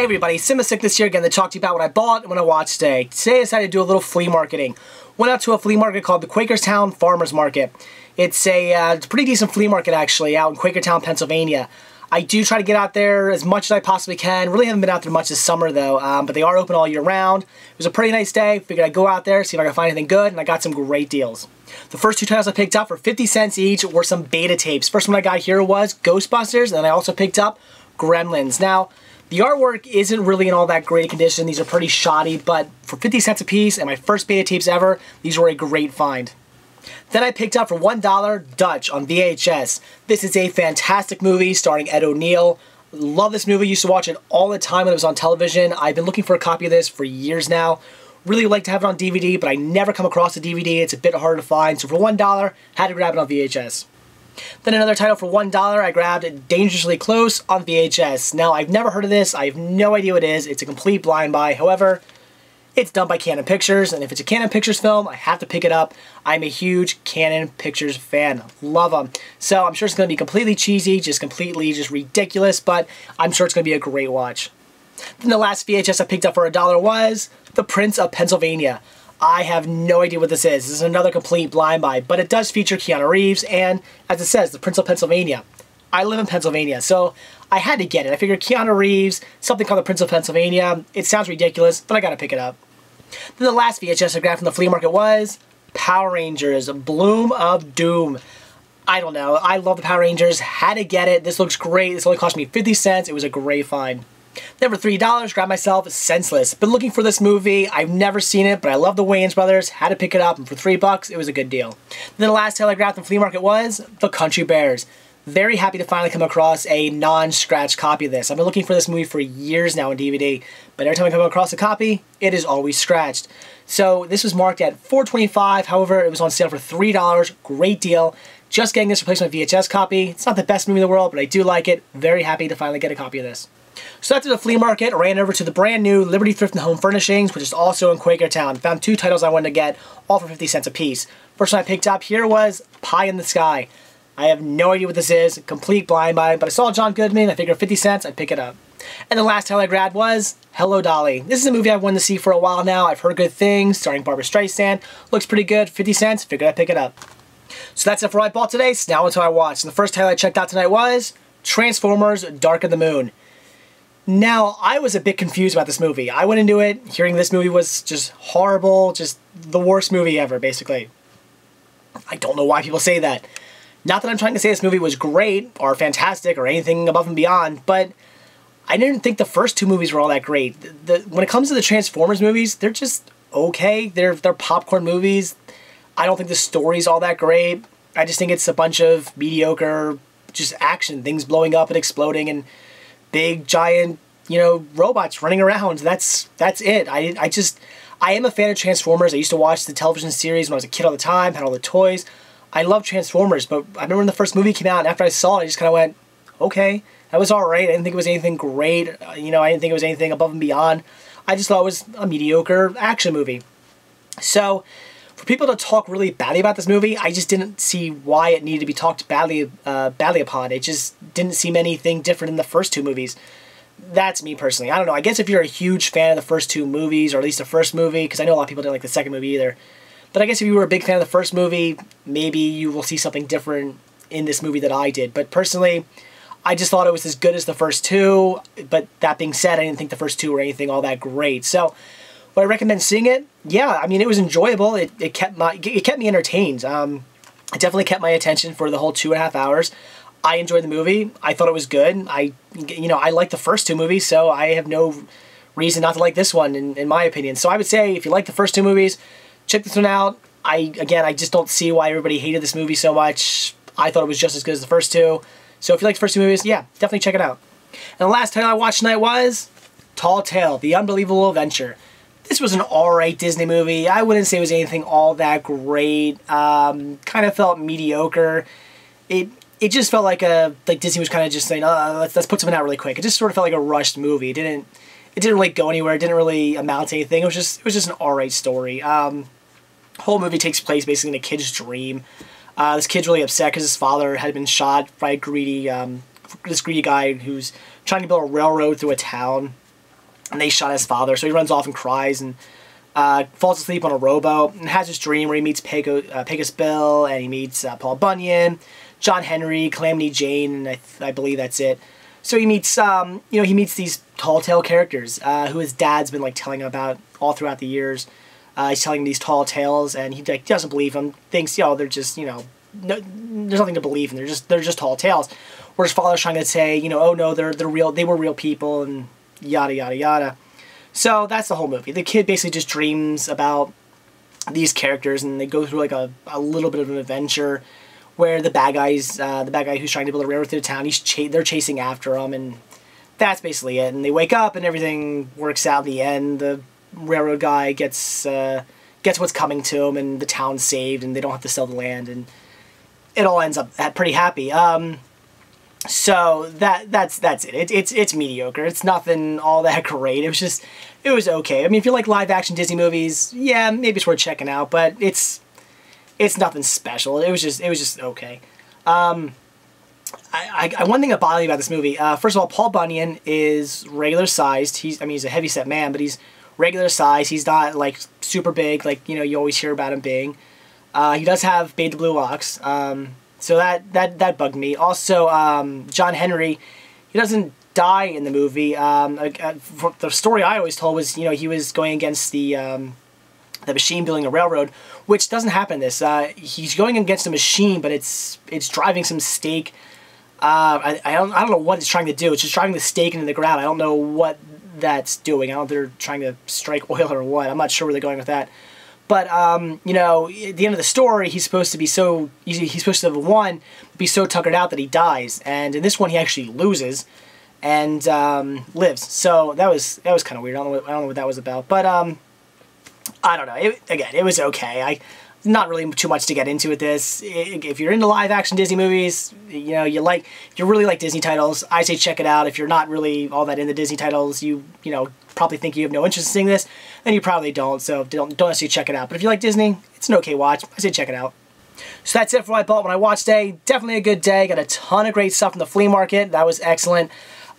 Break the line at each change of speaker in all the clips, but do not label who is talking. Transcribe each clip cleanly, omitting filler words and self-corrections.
Hey everybody, Sickness here again to talk to you about what I bought and what I watched today. Today I decided to do a little flea marketing. Went out to a flea market called the Quakertown Farmers Market. It's a pretty decent flea market actually out in Quakertown, Pennsylvania. I do try to get out there as much as I possibly can. Really haven't been out there much this summer though, but they are open all year round. It was a pretty nice day. Figured I'd go out there, see if I could find anything good, and I got some great deals. The first two titles I picked up for 50 cents each were some beta tapes. First one I got here was Ghostbusters, and then I also picked up Gremlins. Now, the artwork isn't really in all that great condition. These are pretty shoddy, but for 50 cents a piece and my first beta tapes ever, these were a great find. Then I picked up for $1 Dutch on VHS. This is a fantastic movie starring Ed O'Neill. Love this movie. Used to watch it all the time when it was on television. I've been looking for a copy of this for years now. Really like to have it on DVD, but I never come across a DVD. It's a bit harder to find. So for $1, had to grab it on VHS. Then another title for $1, I grabbed Dangerously Close on VHS. Now, I've never heard of this. I have no idea what it is. It's a complete blind buy. However, it's done by Canon Pictures, and if it's a Canon Pictures film, I have to pick it up. I'm a huge Canon Pictures fan. Love them. So I'm sure it's going to be completely cheesy, just ridiculous, but I'm sure it's going to be a great watch. Then the last VHS I picked up for $1 was The Prince of Pennsylvania. I have no idea what this is. This is another complete blind buy, but it does feature Keanu Reeves, and as it says, The Prince of Pennsylvania. I live in Pennsylvania, so I had to get it. I figured Keanu Reeves, something called The Prince of Pennsylvania. It sounds ridiculous, but I gotta pick it up. Then the last VHS I grabbed from the flea market was Power Rangers, Bloom of Doom. I don't know. I love the Power Rangers. Had to get it. This looks great. This only cost me 50 cents. It was a great find. Then for $3, grabbed myself Senseless. Been looking for this movie. I've never seen it, but I love the Wayans brothers. Had to pick it up, and for $3, it was a good deal. Then the last title I grabbed from the flea market was The Country Bears. Very happy to finally come across a non-scratch copy of this. I've been looking for this movie for years now on DVD, but every time I come across a copy, it is always scratched. So this was marked at $4.25. However, it was on sale for $3. Great deal. Just getting this replacement VHS copy. It's not the best movie in the world, but I do like it. Very happy to finally get a copy of this. So after the flea market, I ran over to the brand new Liberty Thrift and Home Furnishings, which is also in Quakertown. Found two titles I wanted to get, all for 50 cents a piece. First one I picked up here was Pie in the Sky. I have no idea what this is, complete blind buy, but I saw John Goodman, I figured 50 cents, I'd pick it up. And the last title I grabbed was Hello Dolly. This is a movie I've wanted to see for a while now. I've heard good things, starring Barbra Streisand. Looks pretty good, 50 cents, figured I'd pick it up. So that's it for what I bought today, so now until I watched. And the first title I checked out tonight was Transformers Dark of the Moon. Now, I was a bit confused about this movie. I went into it hearing this movie was just horrible, just the worst movie ever, basically. I don't know why people say that. Not that I'm trying to say this movie was great, or fantastic, or anything above and beyond, but I didn't think the first two movies were all that great. When it comes to the Transformers movies, they're just okay. They're popcorn movies. I don't think the story's all that great. I just think it's a bunch of mediocre, just action, things blowing up and exploding, and big, giant, robots running around. That's it. I am a fan of Transformers. I used to watch the television series when I was a kid all the time, had all the toys. I love Transformers, but I remember when the first movie came out, and after I saw it, I just kind of went, okay, that was alright. I didn't think it was anything great. I didn't think it was anything above and beyond. I just thought it was a mediocre action movie. So, for people to talk really badly about this movie, I just didn't see why it needed to be talked badly upon. It just didn't seem anything different in the first two movies. That's me personally. I don't know. I guess if you're a huge fan of the first two movies, or at least the first movie, because I know a lot of people didn't like the second movie either. But I guess if you were a big fan of the first movie, maybe you will see something different in this movie that I did. But personally, I just thought it was as good as the first two. But that being said, I didn't think the first two were anything all that great. So, would I recommend seeing it? Yeah, I mean, it was enjoyable. It kept me entertained. It definitely kept my attention for the whole 2.5 hours. I enjoyed the movie. I thought it was good. I liked the first two movies, so I have no reason not to like this one, in my opinion. So I would say, if you like the first two movies, check this one out. I just don't see why everybody hated this movie so much. I thought it was just as good as the first two. So if you like the first two movies, yeah, definitely check it out. And the last title I watched tonight was Tall Tale, The Unbelievable Adventure. This was an alright Disney movie. I wouldn't say it was anything all that great. Kind of felt mediocre. It just felt like Disney was kind of just saying, let's put something out really quick. It just sort of felt like a rushed movie. It didn't really go anywhere. It didn't really amount to anything. It was just an alright story. Whole movie takes place basically in a kid's dream. This kid's really upset because his father had been shot by this greedy guy who's trying to build a railroad through a town. and they shot his father, so he runs off and cries and falls asleep on a rowboat and has this dream where he meets Pecos Bill, and he meets Paul Bunyan, John Henry, Calamity Jane, and I believe that's it. So he meets, he meets these tall tale characters who his dad's been like telling him about all throughout the years. He's telling him these tall tales, and he like doesn't believe him. Thinks, they're just, no, there's nothing to believe in. They're just tall tales. Where his father's trying to say, oh no, they're real. They were real people, and yada yada yada. So that's the whole movie. The kid basically just dreams about these characters, and they go through like a little bit of an adventure where the bad guy who's trying to build a railroad through the town, they're chasing after him, and that's basically it. And they wake up, and everything works out in the end. The railroad guy gets what's coming to him, and the town's saved, and they don't have to sell the land, and it all ends up pretty happy. So that's it. It's mediocre. It's nothing all that great. It was okay. I mean, if you like live action Disney movies, yeah, maybe it's worth checking out, but it's nothing special. It was just okay. One thing that bothered me about this movie, first of all, Paul Bunyan is regular sized. He's a heavyset man, but he's regular size. He's not like super big, like you always hear about him being. He does have Babe the Blue Ox. So that bugged me. Also, John Henry, he doesn't die in the movie. The story I always told was, he was going against the machine building a railroad, which doesn't happen in this. He's going against a machine, but it's driving some stake. I don't know what it's trying to do. It's just driving the stake into the ground. I don't know what that's doing. I don't know if they're trying to strike oil or what. I'm not sure where they're going with that. But, at the end of the story, he's supposed to be he's supposed to have won, be so tuckered out that he dies. And in this one, he actually loses and lives. So that was kind of weird. I don't know what that was about. But, I don't know. It was okay. Not really too much to get into with this. If you're into live action Disney movies, you really like Disney titles, I say check it out. If you're not really all that into Disney titles, you probably think you have no interest in seeing this, then you probably don't, so don't necessarily check it out. But if you like Disney, it's an okay watch. I say check it out. So that's it for what I bought when I watched today. Definitely a good day. Got a ton of great stuff from the flea market. That was excellent.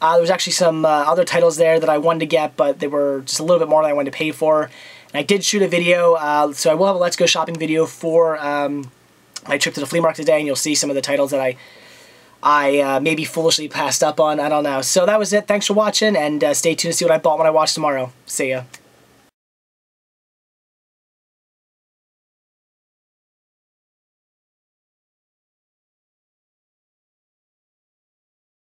There was actually some other titles there that I wanted to get, but they were just a little bit more than I wanted to pay for. And I did shoot a video, so I will have a Let's Go Shopping video for my trip to the flea market today, and you'll see some of the titles that I maybe foolishly passed up on. I don't know. So that was it. Thanks for watching, and stay tuned to see what I bought when I watch tomorrow. See ya.